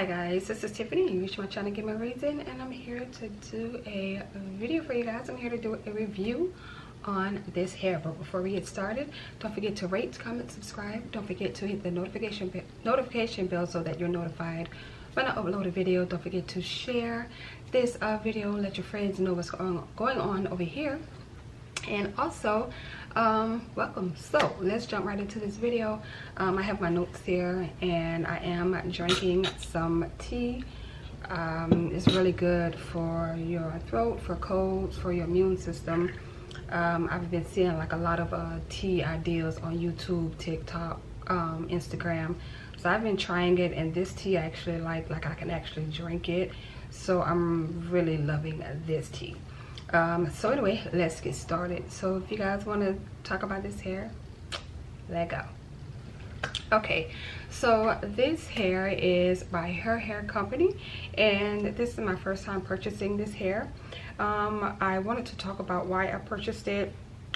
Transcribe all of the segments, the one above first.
Hi guys, this is Tiffany. You reached my channel, Give Me a Reason, and I'm here to do a video for you guys. I'm here to do a review on this hair. But before we get started, don't forget to rate, comment, subscribe. Don't forget to hit the notification bell so that you're notified when I upload a video. Don't forget to share this video. Let your friends know what's going on over here. And also welcome. So let's jump right into this video. I have my notes here and I am drinking some tea. It's really good for your throat, for colds, for your immune system. I've been seeing like a lot of tea ideas on YouTube, TikTok, Instagram. So I've been trying it, and this tea I actually like I can actually drink it. So I'm really loving this tea. So anyway, let's get started. So if you guys want to talk about this hair, let go. Okay, so this hair is by Her Hair Company, and this is my first time purchasing this hair. I wanted to talk about why I purchased it,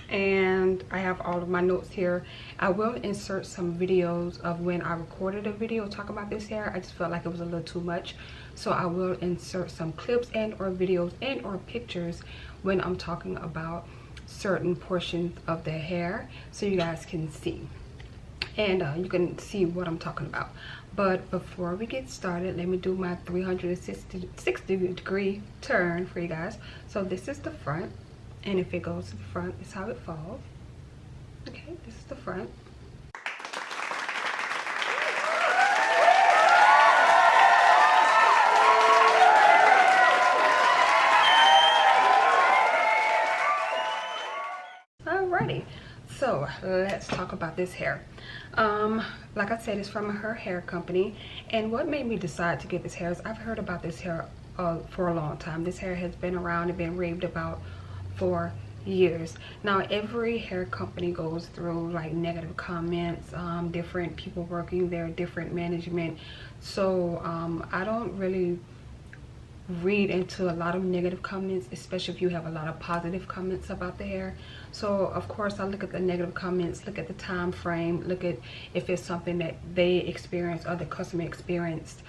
and I have all of my notes here. I will insert some videos of when I recorded a video talking about this hair. I just felt like it was a little too much, so I will insert some clips and or videos and or pictures when I'm talking about certain portions of the hair, so you guys can see and you can see what I'm talking about. But before we get started, let me do my 360 degree turn for you guys. So this is the front, and if it goes to the front, it's how it falls. Okay, this is the front. Alrighty, so let's talk about this hair. Like I said, it's from Her Hair Company, and what made me decide to get this hair is I've heard about this hair for a long time. This hair has been around and been raved about for years. Now every hair company goes through like negative comments, different people working there, different management. So I don't really read into a lot of negative comments, especially if you have a lot of positive comments about the hair. So of course I look at the negative comments, look at the time frame, look at if it's something that they experienced or the customer experienced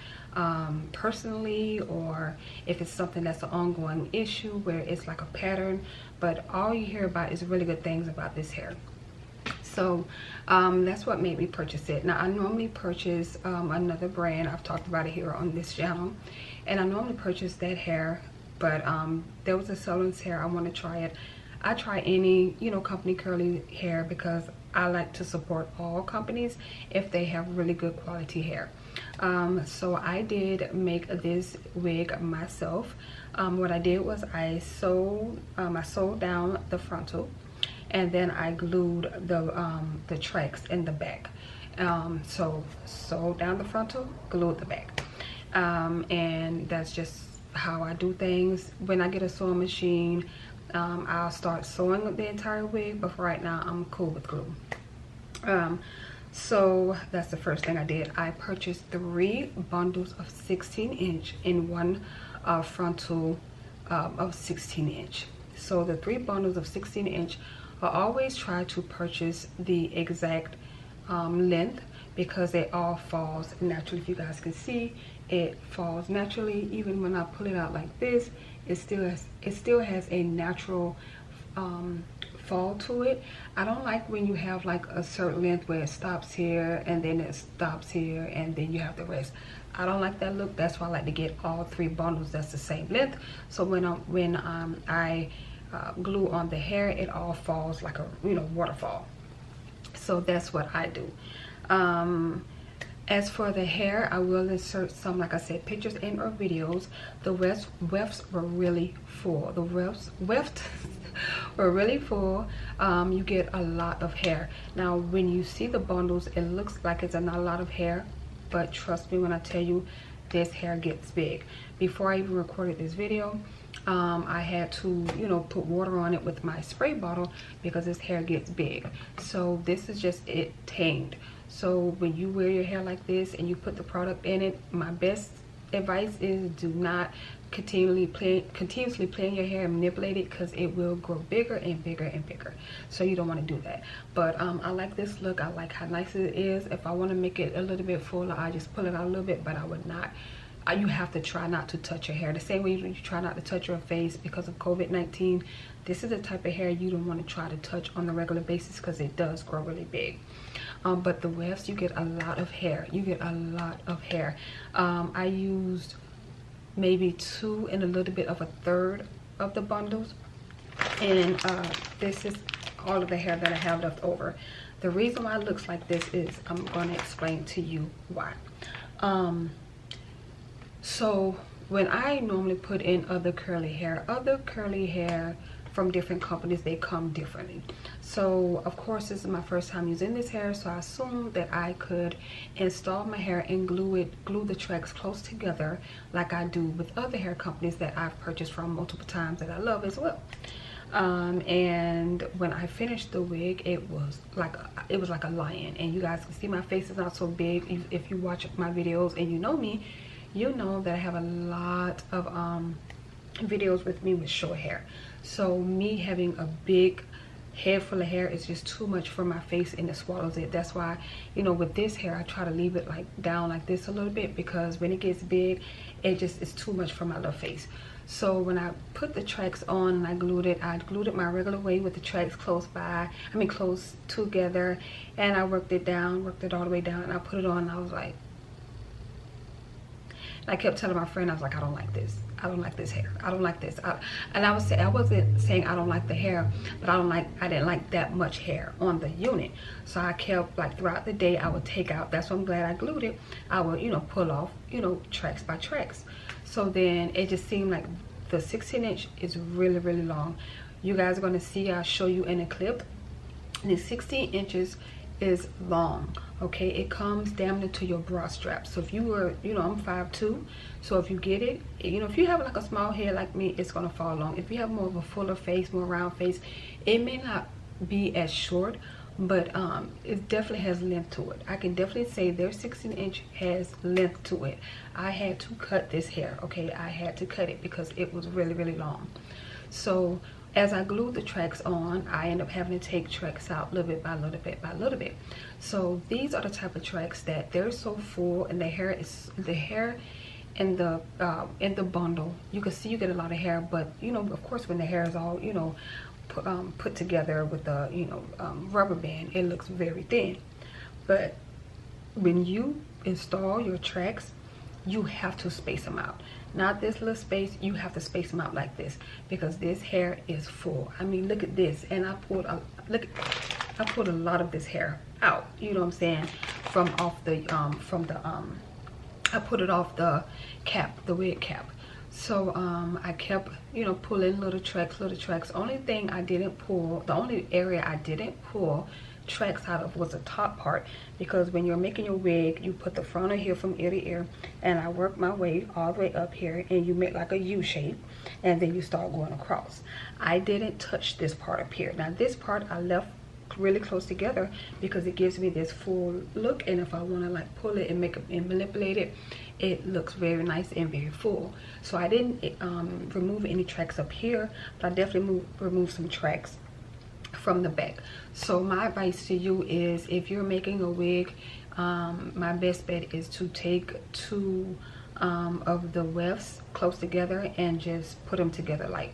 personally, or if it's something that's an ongoing issue where it's like a pattern. But all you hear about is really good things about this hair. So that's what made me purchase it. Now I normally purchase another brand. I've talked about it here on this channel, and I normally purchase that hair, but there was a Sullivan's hair. I want to try it. I try any, you know, company curly hair because I like to support all companies if they have really good quality hair. So I did make this wig myself. What I did was I sewed down the frontal, and then I glued the tracks in the back. So sewed down the frontal, glued the back, and that's just how I do things. When I get a sewing machine, I'll start sewing the entire wig, but for right now I'm cool with glue. So that's the first thing I did. I purchased 3 bundles of 16-inch and 1 frontal of 16-inch. So the 3 bundles of 16-inch, I always try to purchase the exact length, because it all falls naturally. If you guys can see, it falls naturally. Even when I pull it out like this, it still has a natural fall to it. I don't like when you have like a certain length where it stops here and then it stops here and then you have the rest. I don't like that look. That's why I like to get all 3 bundles that's the same length. So when I glue on the hair, it all falls like a, you know, waterfall. So that's what I do. As for the hair, I will insert some, like I said, pictures and or videos. The wefts were really full. The wefts were really full. You get a lot of hair. Now when you see the bundles, it looks like it's not a lot of hair, but trust me when I tell you, this hair gets big. Before I even recorded this video, I had to, you know, put water on it with my spray bottle because this hair gets big. So this is just it tamed. So when you wear your hair like this and you put the product in it, my best advice is do not continuously playing your hair and manipulate it, because it will grow bigger and bigger and bigger. So you don't want to do that. But I like this look. I like how nice it is. If I want to make it a little bit fuller, I just pull it out a little bit, but I would not you have to try not to touch your hair. The same way you try not to touch your face because of COVID-19. This is the type of hair you don't want to try to touch on a regular basis because it does grow really big. But the wefts, you get a lot of hair. You get a lot of hair. I used maybe 2 and a little bit of a third of the bundles. And this is all of the hair that I have left over. The reason why it looks like this is I'm going to explain to you why. So when I normally put in other curly hair from different companies, they come differently. So of course this is my first time using this hair, so I assumed that I could install my hair and glue the tracks close together like I do with other hair companies that I've purchased from multiple times that I love as well. And when I finished the wig, it was like a lion. And you guys can see my face is not so big. If you watch my videos and you know me, you know that I have a lot of videos with me with short hair. So me having a big head full of hair is just too much for my face, and it swallows it. That's why, you know, with this hair I try to leave it like down like this a little bit, because when it gets big, it just is too much for my little face. So when I put the tracks on and I glued it my regular way with the tracks close together, and I worked it all the way down, and I put it on, and I was like, I kept telling my friend, I was like, I don't like this. I don't like this hair. I don't like this. And I wasn't saying I don't like the hair, but I didn't like that much hair on the unit. So I kept, like, throughout the day, I would take out. That's why I'm glad I glued it. I would, you know, pull off, you know, tracks by tracks. So then it just seemed like the 16-inch is really, really long. You guys are going to see, I'll show you in a clip. The 16 inches is long. Okay, it comes down into your bra strap. So if you were, you know, I'm 5'2", so if you get it, you know, if you have like a small head like me, it's gonna fall long. If you have more of a fuller face, more round face, it may not be as short, but it definitely has length to it. I can definitely say their 16-inch has length to it. I had to cut this hair. Okay, I had to cut it because it was really, really long. So as I glued the tracks on, I end up having to take tracks out little bit by little bit by little bit. So these are the type of tracks that they're so full, and the hair in the bundle, you can see you get a lot of hair, but you know, of course, when the hair is all, you know, put together with the, you know, rubber band, it looks very thin. But when you install your tracks, you have to space them out. Not this little space, you have to space them out like this, because this hair is full. I mean, look at this, and I pulled a lot of this hair out, you know what I'm saying, from off the I put it off the cap, the wig cap. So I kept, you know, pulling little tracks. Only thing I didn't pull, the only area I didn't pull tracks out of was the top part, because when you're making your wig, you put the frontal here from ear to ear, and I work my way all the way up here, and you make like a U shape, and then you start going across. I didn't touch this part up here. Now this part I left really close together because it gives me this full look, and if I want to like pull it and make it and manipulate it, it looks very nice and very full. So I didn't remove any tracks up here, but I definitely removed some tracks from the back. So my advice to you is, if you're making a wig, my best bet is to take 2 of the wefts close together and just put them together, like,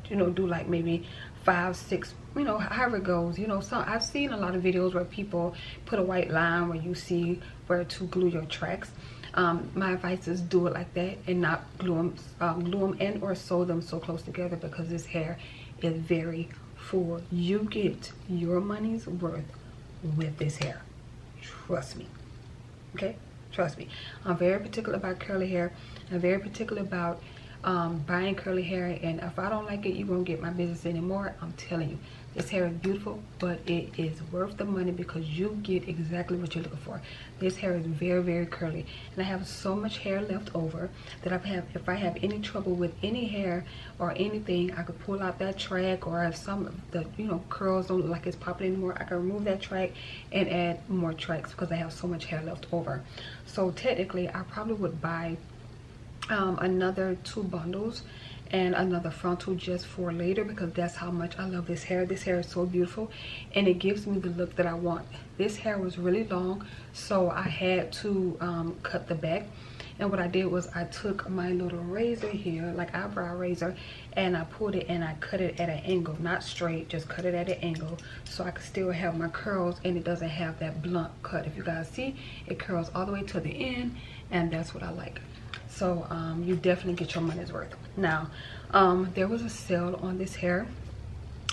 you know, do like maybe 5, 6, you know, however it goes. You know, so I've seen a lot of videos where people put a white line where you see where to glue your tracks. My advice is do it like that and not glue them and or sew them so close together, because this hair is very full. You get your money's worth with this hair, trust me. Okay, trust me. I'm very particular about curly hair. I'm very particular about buying curly hair, and if I don't like it, you won't get my business anymore. I'm telling you, this hair is beautiful, but it is worth the money because you get exactly what you're looking for. This hair is very, very curly, and I have so much hair left over that if I have any trouble with any hair or anything, I could pull out that track, or if some of the, you know, curls don't look like it's popping anymore, I can remove that track and add more tracks because I have so much hair left over. So technically I probably would buy another 2 bundles and another frontal just for later, because that's how much I love this hair. This hair is so beautiful, and it gives me the look that I want. This hair was really long, so I had to cut the back, And what I did was I took my little razor here, like eyebrow razor, and I pulled it and I cut it at an angle, not straight, just cut it at an angle, so I could still have my curls and it doesn't have that blunt cut. If you guys see, it curls all the way to the end, and that's what I like. So you definitely get your money's worth. Now there was a sale on this hair,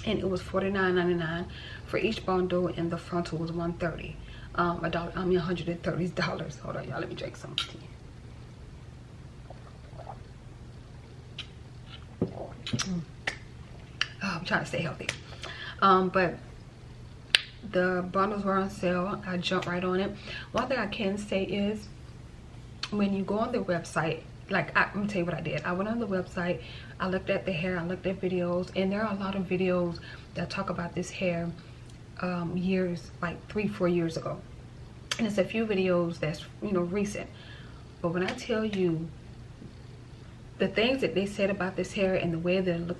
and it was $49.99 for each bundle, and the frontal was $130. $130. Hold on, y'all, let me drink some tea. I'm trying to stay healthy. But the bundles were on sale. I jumped right on it. One thing I can say is, when you go on the website, like, let me tell you what I did. I went on the website, I looked at the hair, I looked at videos, and there are a lot of videos that talk about this hair years, like 3-4 years ago. And it's a few videos that's, you know, recent. But when I tell you the things that they said about this hair and the way that it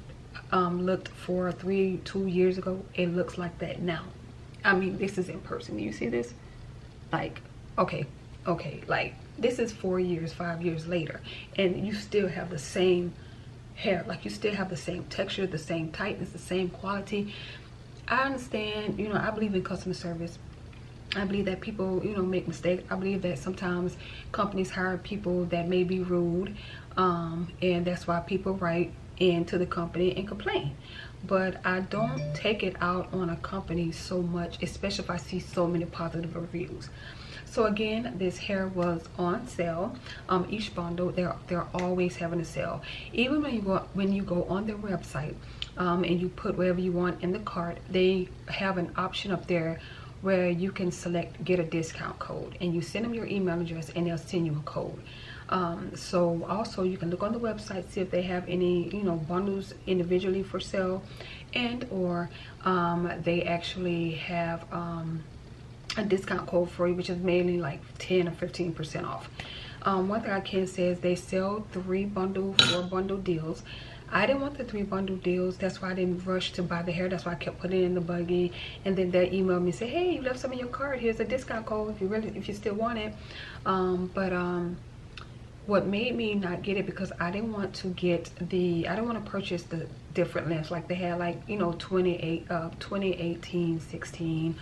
looked for 2 years ago, it looks like that now. I mean, this is in person. Do you see this? Like, okay, like, this is 4 years, 5 years later, and you still have the same hair. Like, you still have the same texture, the same tightness, the same quality. I understand, you know, I believe in customer service. I believe that people, you know, make mistakes. I believe that sometimes companies hire people that may be rude, and that's why people write into the company and complain. But I don't take it out on a company so much, especially if I see so many positive reviews. So again, this hair was on sale. Each bundle, they're always having a sale. Even when you go on their website and you put whatever you want in the cart, they have an option up there where you can select get a discount code, and you send them your email address and they'll send you a code. So also you can look on the website, see if they have any, you know, bundles individually for sale, and or they actually have a discount code for you, which is mainly like 10 or 15% off. One thing I can say is they sell 3 bundle, 4 bundle deals. I didn't want the 3 bundle deals. That's why I didn't rush to buy the hair. That's why I kept putting it in the buggy, and then they emailed me and said, hey, you left some in your cart, here's a discount code if you still want it. What made me not get it, because I didn't want to get I don't want to purchase the different lengths. Like they had, like, you know, 20, 18, 16,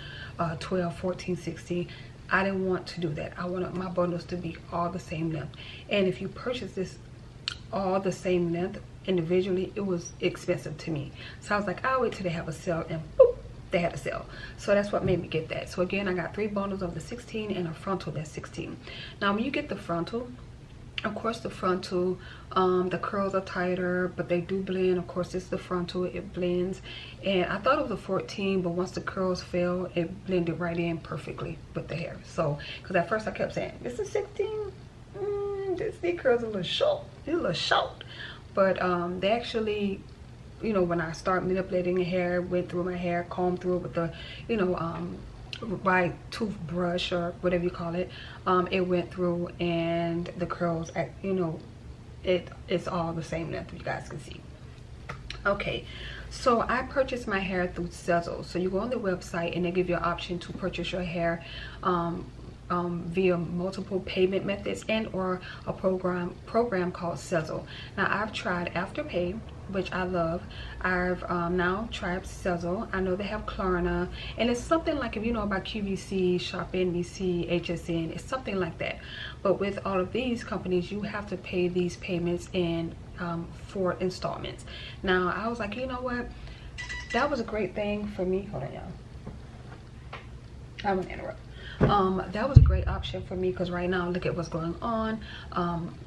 12, 14, 16. I didn't want to do that. I wanted my bundles to be all the same length. And if you purchase this all the same length individually, it was expensive to me. So I was like, I'll wait till they have a sale, and boop, they had a sale. So that's what made me get that. So again, I got 3 bundles of the 16 and a frontal that's 16. Now when you get the frontal, of course the frontal, the curls are tighter, but they do blend. Of course, it's the frontal, it blends. And I thought it was a 14, but once the curls fell, it blended right in perfectly with the hair. So, because at first I kept saying, this is 16? These curls are a little short. It's a little short. But they actually, you know, when I start manipulating the hair, went through my hair, combed through it with the, you know, by toothbrush or whatever you call it, it went through, and the curls, you know, it's all the same length, you guys can see. Okay, so I purchased my hair through Sezzle. So you go on the website and they give you an option to purchase your hair via multiple payment methods and or a program called Sezzle. Now I've tried Afterpay, which I love. I've now tried Sezzle. I know they have Klarna, and it's something like, if you know about QVC, Shop NBC, HSN, it's something like that. But with all of these companies, you have to pay these payments in 4 installments. Now I was like, you know what, that was a great thing for me. Hold on, y'all, I'm gonna interrupt. That was a great option for me, because right now look at what's going on.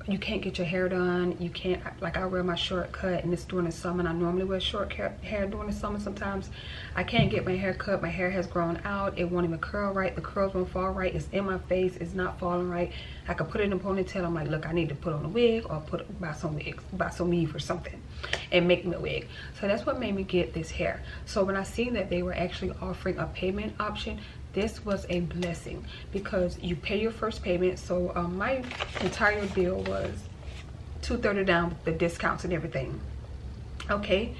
You can't get your hair done. You can't, like, I wear my short cut, and it's during the summer, and I normally wear short hair during the summer. Sometimes I can't get my hair cut. My hair has grown out. It won't even curl right. The curls won't fall right. It's in my face. It's not falling right. I could put it in a ponytail. I'm like, look, I need to put on a wig, or buy some wigs, buy some weave or something, and make me a wig. So that's what made me get this hair. So when I seen that they were actually offering a payment option, this was a blessing, because you pay your first payment. So my entire bill was $230 down with the discounts and everything. Okay,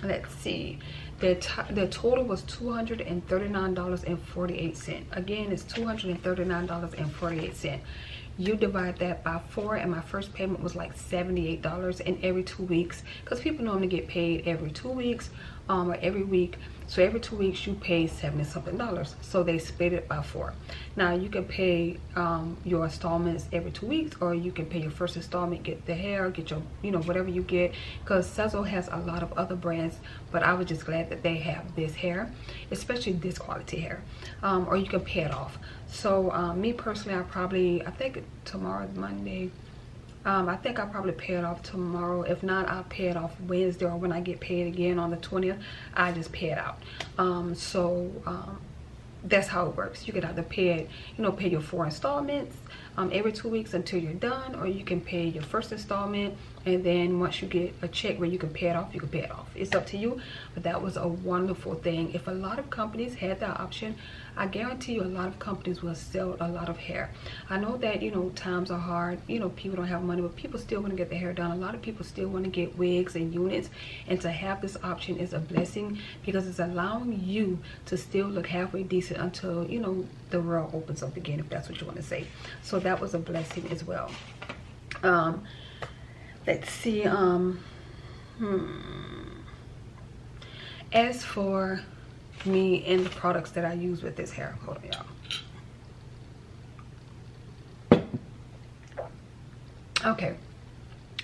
let's see, the total was $239.48. Again, it's $239.48. You divide that by 4, and my first payment was like $78, and every 2 weeks, because people normally get paid every 2 weeks or every week. So every 2 weeks you pay $70 something. So they split it by 4. Now you can pay your installments every 2 weeks, or you can pay your first installment, get the hair, get your, you know, whatever you get, because Sezzle has a lot of other brands, but I was just glad that they have this hair, especially this quality hair. Or you can pay it off. So me personally, I think tomorrow is Monday. I think I'll probably pay it off tomorrow. If not, I'll pay it off Wednesday, or when I get paid again on the 20th, I just pay it out. That's how it works. You can either pay it, you know, pay your 4 installments every 2 weeks until you're done, or you can pay your first installment, and then once you get a check where you can pay it off, you can pay it off. It's up to you, but that was a wonderful thing. If a lot of companies had that option, I guarantee you a lot of companies will sell a lot of hair. I know that, you know, times are hard, you know, people don't have money, but people still want to get their hair done. A lot of people still want to get wigs and units, and to have this option is a blessing, because it's allowing you to still look halfway decent until, you know, the world opens up again, if that's what you want to say. So that was a blessing as well. Let's see, as for me and the products that I use with this hair, hold on, y'all. Okay,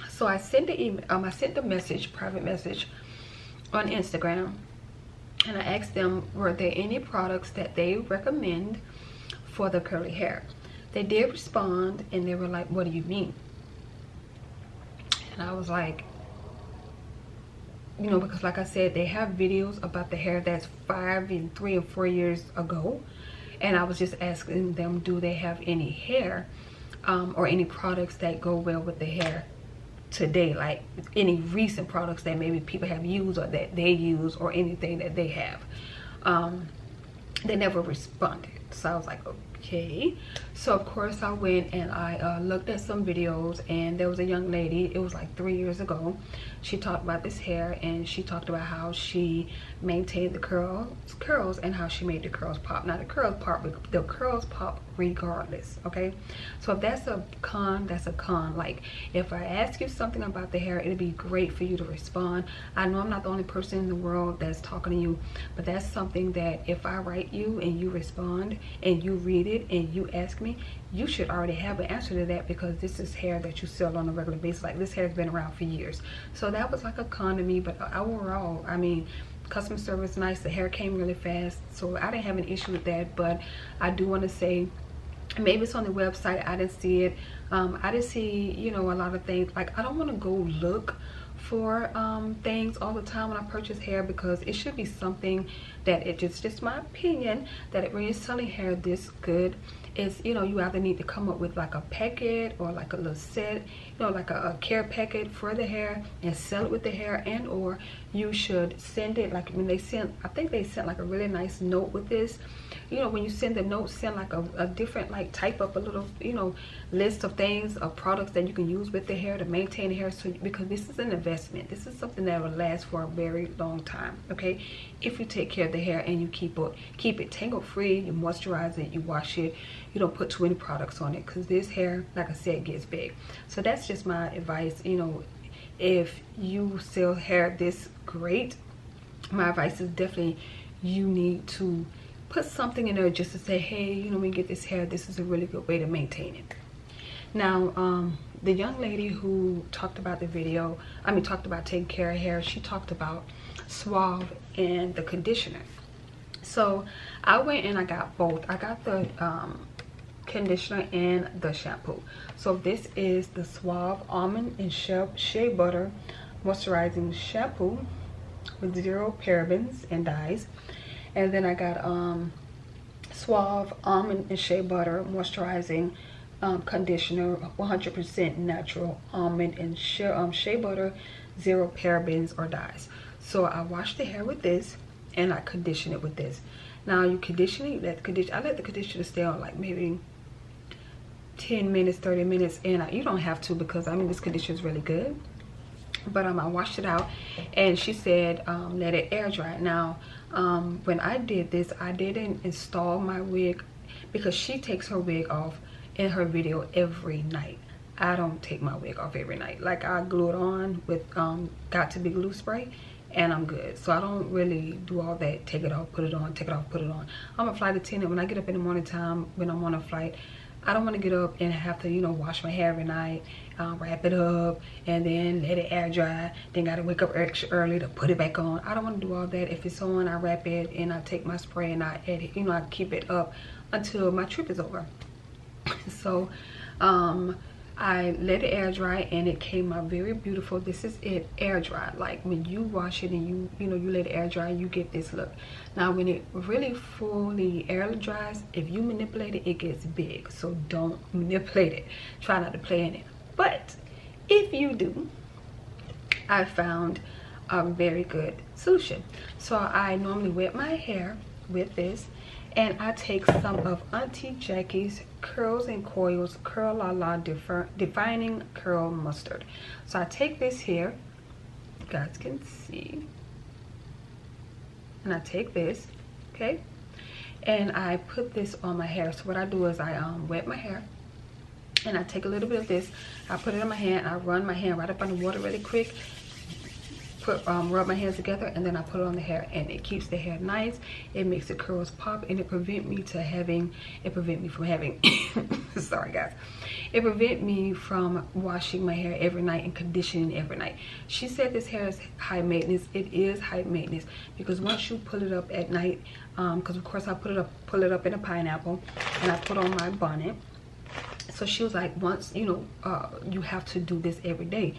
so I sent the email, I sent the message, private message on Instagram, and I asked them, were there any products that they recommend for the curly hair? They did respond, and they were like, what do you mean? And I was like, you know, because like I said, they have videos about the hair that's 5 and 3 and 4 years ago, and I was just asking them, do they have any hair or any products that go well with the hair today, like any recent products that maybe people have used or that they use, or anything that they have. They never responded, so I was like, okay. So of course I went and I looked at some videos, and there was a young lady, it was like 3 years ago, she talked about this hair, and she talked about how she maintained the curls and how she made the curls pop. Now the curls pop regardless, okay? So if that's a con, that's a con. Like, if I ask you something about the hair, it'd be great for you to respond. I know I'm not the only person in the world that's talking to you, but that's something that if I write you and you respond and you read it and you ask me, you should already have an answer to that, because this is hair that you sell on a regular basis. Like, this hair has been around for years. So that was like a con to me, but overall, I mean, customer service nice, the hair came really fast, so I didn't have an issue with that. But I do want to say, maybe it's on the website, I didn't see it. I didn't see, you know, a lot of things. Like, I don't want to go look for things all the time when I purchase hair, because it should be something that it's just my opinion that it really is selling hair this good. Is, you know, you either need to come up with like a packet or like a little set, you know, like a care packet for the hair, and sell it with the hair, and or you should send it, like when they sent, I think they sent like a really nice note with this. You know, when you send the note, send like a different, like type up a little, you know, list of things, of products that you can use with the hair to maintain the hair. So, because this is an investment, this is something that will last for a very long time, okay? If you take care of the hair and you keep it tangle free, you moisturize it, you wash it, you don't put too many products on it, because this hair, like I said, gets big. So that's just my advice. You know, if you sell hair this great, my advice is definitely you need to put something in there just to say, hey, you know, when you get this hair, this is a really good way to maintain it. Now, the young lady who talked about the video, talked about taking care of hair, she talked about Suave and the conditioner. So I went and I got both. I got the conditioner and the shampoo. So this is the Suave Almond and Shea Butter Moisturizing Shampoo with 0 parabens and dyes. And then I got Suave Almond and Shea Butter Moisturizing Conditioner, 100% natural almond and shea butter, 0 parabens or dyes. So I wash the hair with this, and I condition it with this. Now you condition it, I let the conditioner stay on like maybe 10 minutes, 30 minutes, and you don't have to, because I mean, this conditioner is really good. but I washed it out, and she said let it air dry. Now when I did this, I didn't install my wig because she takes her wig off in her video every night. I don't take my wig off every night. Like, I glue it on with got to be glue spray, and I'm good. So I don't really do all that, take it off, put it on, take it off, put it on. I'm a flight attendant. When I get up in the morning time when I'm on a flight, I don't want to get up and have to, you know, wash my hair every night, wrap it up, and then let it air dry. Then gotta wake up extra early to put it back on. I don't want to do all that. If it's on, I wrap it and I take my spray and I add it, you know, I keep it up until my trip is over. So I let it air dry, and it came out very beautiful. This is it air dry. Like, when you wash it and you know, you let it air dry, you get this look. Now when it really fully air dries, if you manipulate it, it gets big. So don't manipulate it. Try not to play in it. But if you do, I found a very good solution. So I normally wet my hair with this, and I take some of Auntie Jackie's Curls and Coils Curl La La Defining Curl Mustard. So I take this here, you guys can see, and I take this, okay, and I put this on my hair. So what I do is I wet my hair, and I take a little bit of this, I put it in my hand, I run my hand right up under water really quick, rub my hands together, and then I put it on the hair, and it keeps the hair nice. It makes the curls pop, and it prevent me from having sorry guys, it prevent me from washing my hair every night and conditioning every night. She said this hair is high maintenance. It is high maintenance because once you pull it up at night, because of course I pull it up in a pineapple, and I put on my bonnet. So she was like, once, you know, you have to do this every day.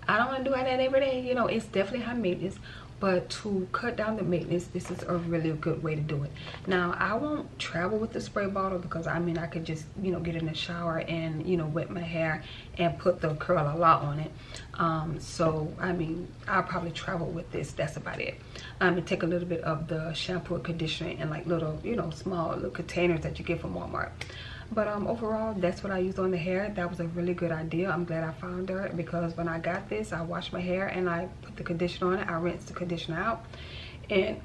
I don't want to do that every day. You know, it's definitely high maintenance, but to cut down the maintenance, this is a really good way to do it. Now, I won't travel with the spray bottle because, I mean, I could just, you know, get in the shower and, you know, wet my hair and put the Curl La La on it. So, I mean, I'll probably travel with this. That's about it. And take a little bit of the shampoo and conditioner in like little, you know, small little containers that you get from Walmart. But overall, that's what I used on the hair. That was a really good idea. I'm glad I found her, because when I got this, I washed my hair and I put the conditioner on it. I rinsed the conditioner out, and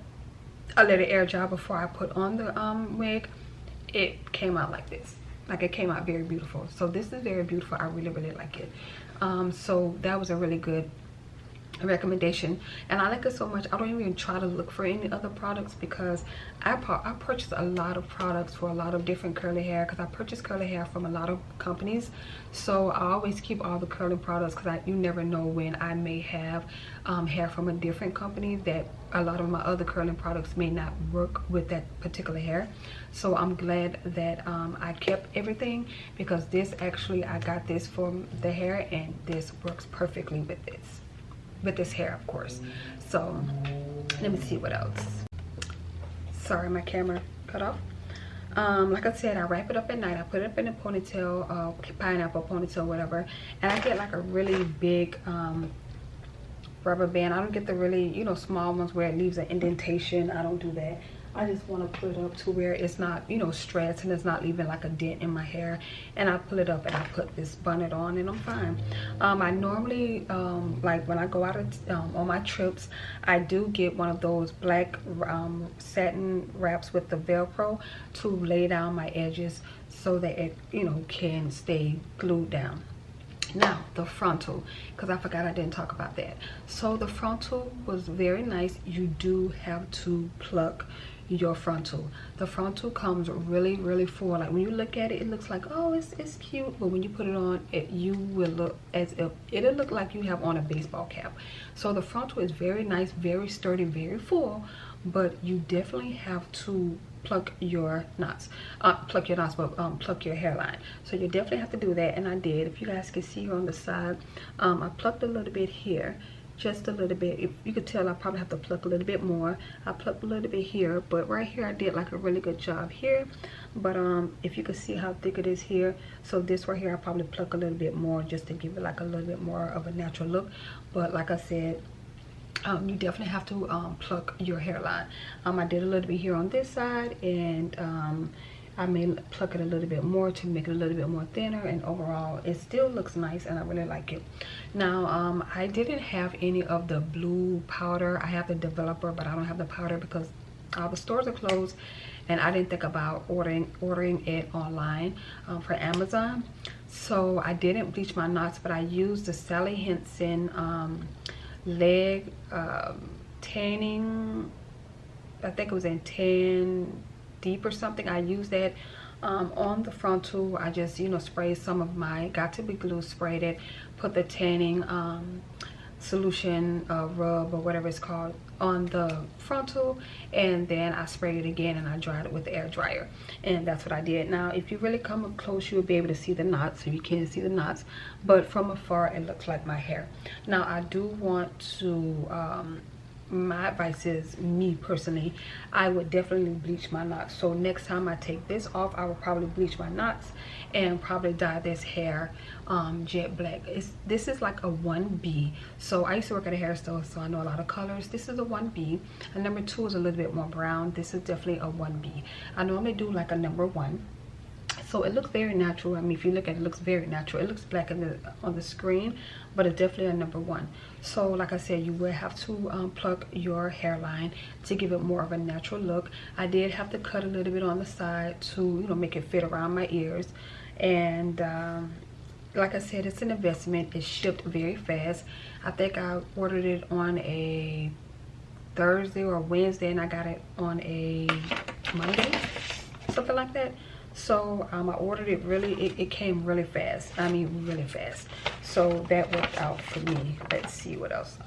I let it air dry before I put on the wig. It came out like this. Like, it came out very beautiful. So this is very beautiful. I really, really like it. So that was a really good recommendation, and I like it so much I don't even try to look for any other products, because I purchase a lot of products for a lot of different curly hair, because I purchase curly hair from a lot of companies. So I always keep all the curling products, because you never know when I may have hair from a different company that a lot of my other curling products may not work with that particular hair. So I'm glad that I kept everything, because this actually, I got this for the hair, and this works perfectly with this hair, of course. So let me see what else. Sorry, my camera cut off. Like I said, I wrap it up at night. I put it up in a ponytail, pineapple ponytail, whatever, and I get like a really big rubber band. I don't get the really, you know, small ones where it leaves an indentation. I don't do that. I just want to put it up to where it's not, you know, stressed, and it's not leaving like a dent in my hair. And I pull it up and I put this bonnet on, and I'm fine. I normally, like when I go out on my trips, I do get one of those black satin wraps with the Velcro to lay down my edges so that it, you know, can stay glued down. Now, the frontal, because I forgot I didn't talk about that. So the frontal was very nice. You do have to pluck your frontal. The frontal comes really, really full. Like, when you look at it, it looks like, oh, it's cute, but when you put it on, you will look as if it'll look like you have on a baseball cap. So the frontal is very nice, very sturdy, very full, but you definitely have to pluck your knots, but pluck your hairline. So you definitely have to do that, and I did. If you guys can see here on the side, I plucked a little bit here, just a little bit. If you could tell, I probably have to pluck a little bit more. I plucked a little bit here, but right here I did like a really good job here. But if you could see how thick it is here, so this right here I probably pluck a little bit more just to give it like a little bit more of a natural look. But like I said, you definitely have to pluck your hairline. I did a little bit here on this side, and I may pluck it a little bit more to make it a little bit more thinner, and overall it still looks nice and I really like it. Now I didn't have any of the blue powder. I have the developer, but I don't have the powder because all the stores are closed, and I didn't think about ordering it online for Amazon. So I didn't bleach my knots, but I used the Sally Hansen leg tanning. I think it was in Tan Deep or something. I used that on the frontal. I just, you know, sprayed some of my Got To Be Glue, sprayed it, put the tanning solution rub or whatever it's called on the frontal, and then I sprayed it again and I dried it with the air dryer, and that's what I did. Now if you really come up close, you'll be able to see the knots. So you can't see the knots, but from afar it looks like my hair. Now I do want to my advice is, me personally, I would definitely bleach my knots. So next time I take this off, I will probably bleach my knots and probably dye this hair jet black. This is like a 1B. So I used to work at a hair store, so I know a lot of colors. This is a 1B, and number 2 is a little bit more brown. This is definitely a 1B. I normally do like a number 1. So it looks very natural. I mean, if you look at it, it looks very natural. It looks black on the screen, but it's definitely a number 1. So like I said, you will have to pluck your hairline to give it more of a natural look. I did have to cut a little bit on the side to, you know, make it fit around my ears. And like I said, it's an investment. It shipped very fast. I think I ordered it on a Thursday or Wednesday, and I got it on a Monday, something like that. So I ordered it it came really fast. I mean, really fast. So that worked out for me. Let's see what else.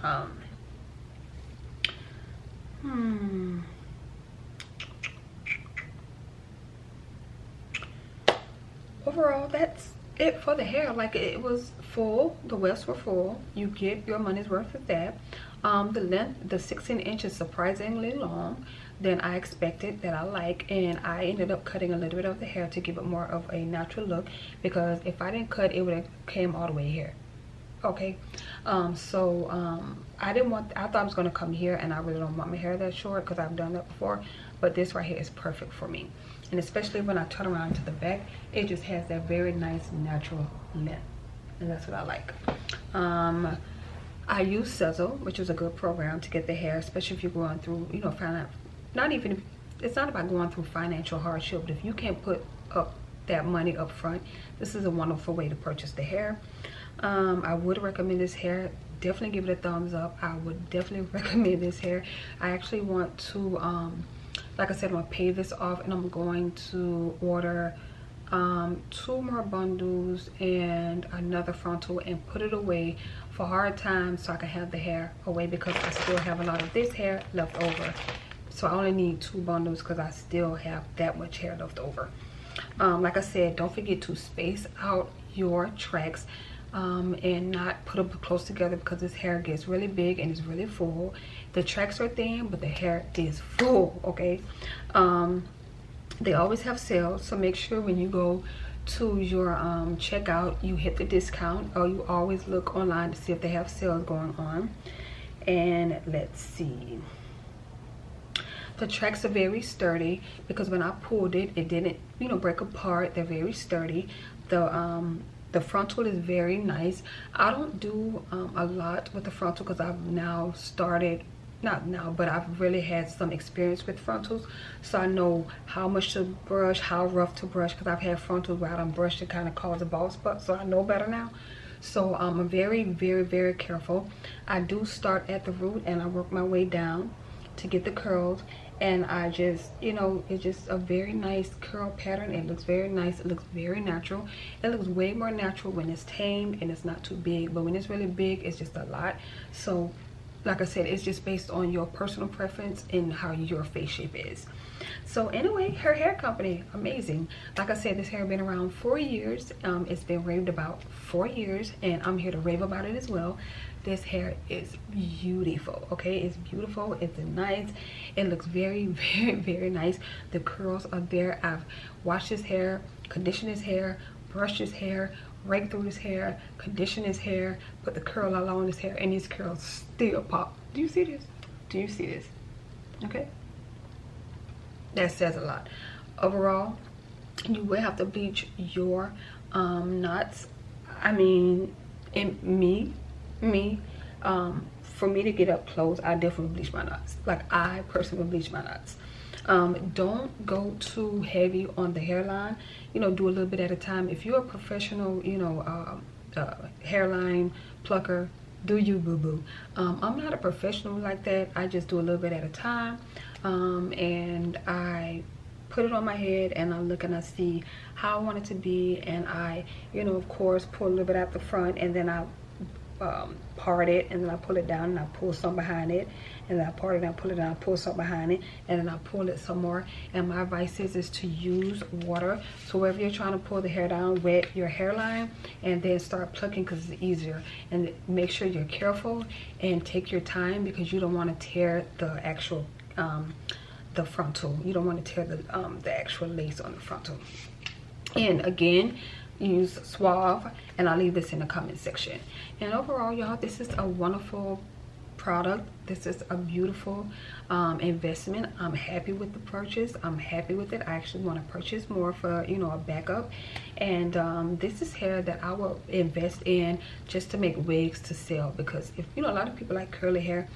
Overall, that's it for the hair. Like, it was full. The wefts were full. You get your money's worth with that. The length, the 16 inches, surprisingly long than I expected, that I like, and I ended up cutting a little bit of the hair to give it more of a natural look, because if I didn't cut, it would have came all the way here. Okay, I thought I was going to come here, and I really don't want my hair that short because I've done that before, but this right here is perfect for me. And especially when I turn around to the back, it just has that very nice natural length, and that's what I like. I use Sizzle, which is a good program to get the hair, especially if you're going through, you know, it's not about going through financial hardship, but if you can't put up that money up front, this is a wonderful way to purchase the hair. I would recommend this hair. Definitely give it a thumbs up. I would definitely recommend this hair. I actually want to, like I said, I'm gonna pay this off, and I'm going to order 2 more bundles and another frontal and put it away for hard times, so I can have the hair away, because I still have a lot of this hair left over. So I only need 2 bundles because I still have that much hair left over. Like I said, don't forget to space out your tracks and not put them close together, because this hair gets really big and it's really full. The tracks are thin, but the hair is full. Okay, they always have sales, so make sure when you go to your checkout, you hit the discount, or you always look online to see if they have sales going on. And let's see, the tracks are very sturdy, because when I pulled it, it didn't, you know, break apart. They're very sturdy. The frontal is very nice. I don't do a lot with the frontal, because I've now started, not now, but I've really had some experience with frontals, so I know how much to brush, how rough to brush, because I've had frontals where I don't brush to kind of cause a bald spot, so I know better now. So I'm very, very, very careful. I do start at the root and I work my way down to get the curls, and I just, you know, it's just a very nice curl pattern. It looks very nice. It looks very natural. It looks way more natural when it's tamed and it's not too big, but when it's really big, it's just a lot. So like I said, it's just based on your personal preference and how your face shape is. So anyway, Her Hair Company, amazing. Like I said, this hair has been around 4 years. It's been raved about 4 years, and I'm here to rave about it as well. This hair is beautiful. Okay, it's beautiful. It's nice. It looks very, very, very nice. The curls are there. I've washed his hair, conditioned his hair, brushed his hair, rake through his hair, condition his hair, put the curl all on his hair, and his curls still pop. Do you see this? Do you see this? Okay, that says a lot. Overall, you will have to bleach your knots. I mean, for me to get up close, I definitely bleach my knots. Like, I personally bleach my knots. Don't go too heavy on the hairline. You know, do a little bit at a time. If you're a professional, you know, hairline plucker, do you, boo-boo. I'm not a professional like that. I just do a little bit at a time. And I put it on my head, and I look and I see how I want it to be, and I, you know, of course, pull a little bit out the front, and then I part it, and then I pull it down, and I pull some behind it, and then I part it and I pull it down, pull some behind it, and then I pull it some more. And my advice is to use water. So wherever you're trying to pull the hair down, wet your hairline, and then start plucking, because it's easier. And make sure you're careful and take your time, because you don't want to tear the actual the frontal. You don't want to tear the actual lace on the frontal. And again, use Suave, and I'll leave this in the comment section. And overall, y'all, this is a wonderful product. This is a beautiful investment. I'm happy with the purchase. I'm happy with it. I actually want to purchase more for, you know, a backup. And this is hair that I will invest in just to make wigs to sell, because if, you know, a lot of people like curly hair,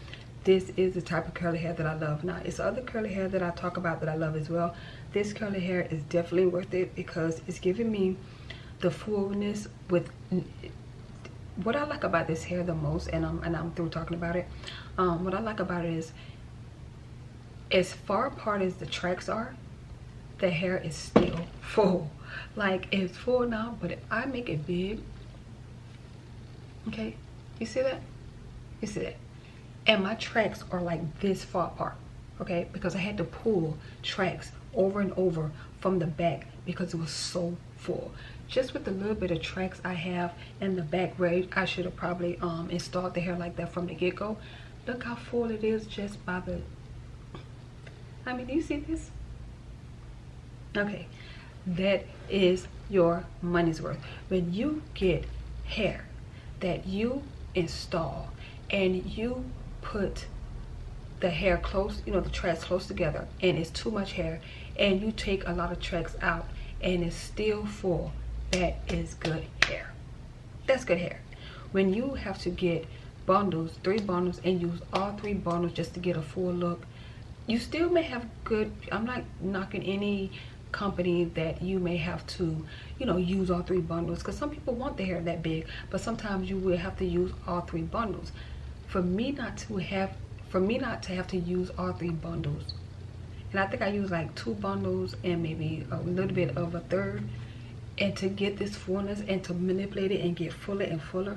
this is the type of curly hair that I love. Now, it's other curly hair that I talk about that I love as well. This curly hair is definitely worth it, because it's giving me the fullness with what I like about this hair the most. And I'm through talking about it. What I like about it is, as far apart as the tracks are, the hair is still full. Like, it's full now, but if I make it big, okay, you see that? You see that? And my tracks are like this far apart, okay, because I had to pull tracks over and over from the back because it was so full. Just with the little bit of tracks I have in the back braid, I should have probably installed the hair like that from the get-go. Look how full it is just by the, I mean, do you see this? Okay, that is your money's worth. When you get hair that you install and you put the hair close, you know, the tracks close together, and it's too much hair, and you take a lot of tracks out and it's still full, that is good hair. That's good hair. When you have to get bundles, 3 bundles, and use all 3 bundles just to get a full look, you still may have good, I'm not knocking any company that you may have to, you know, use all 3 bundles, because some people want the hair that big, but sometimes you will have to use all 3 bundles. For me not to have to use all 3 bundles, and I think I use like 2 bundles and maybe a little bit of a third, and to get this fullness and to manipulate it and get fuller and fuller,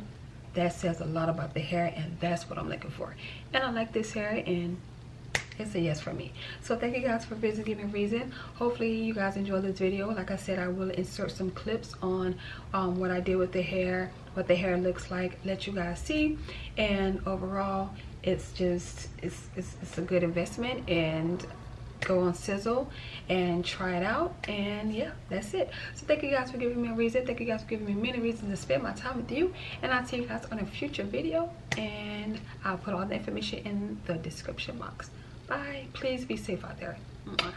that says a lot about the hair, and that's what I'm looking for. And I like this hair, and it's a yes for me. So thank you guys for visiting me, Reason. Hopefully you guys enjoyed this video. Like I said, I will insert some clips on what I did with the hair, what the hair looks like, let you guys see. And overall, it's just it's a good investment, and go on Sizzle and try it out. And yeah, that's it. So thank you guys for giving me a reason. Thank you guys for giving me many reasons to spend my time with you, and I'll see you guys on a future video, and I'll put all the information in the description box. Bye. Please be safe out there. Mwah.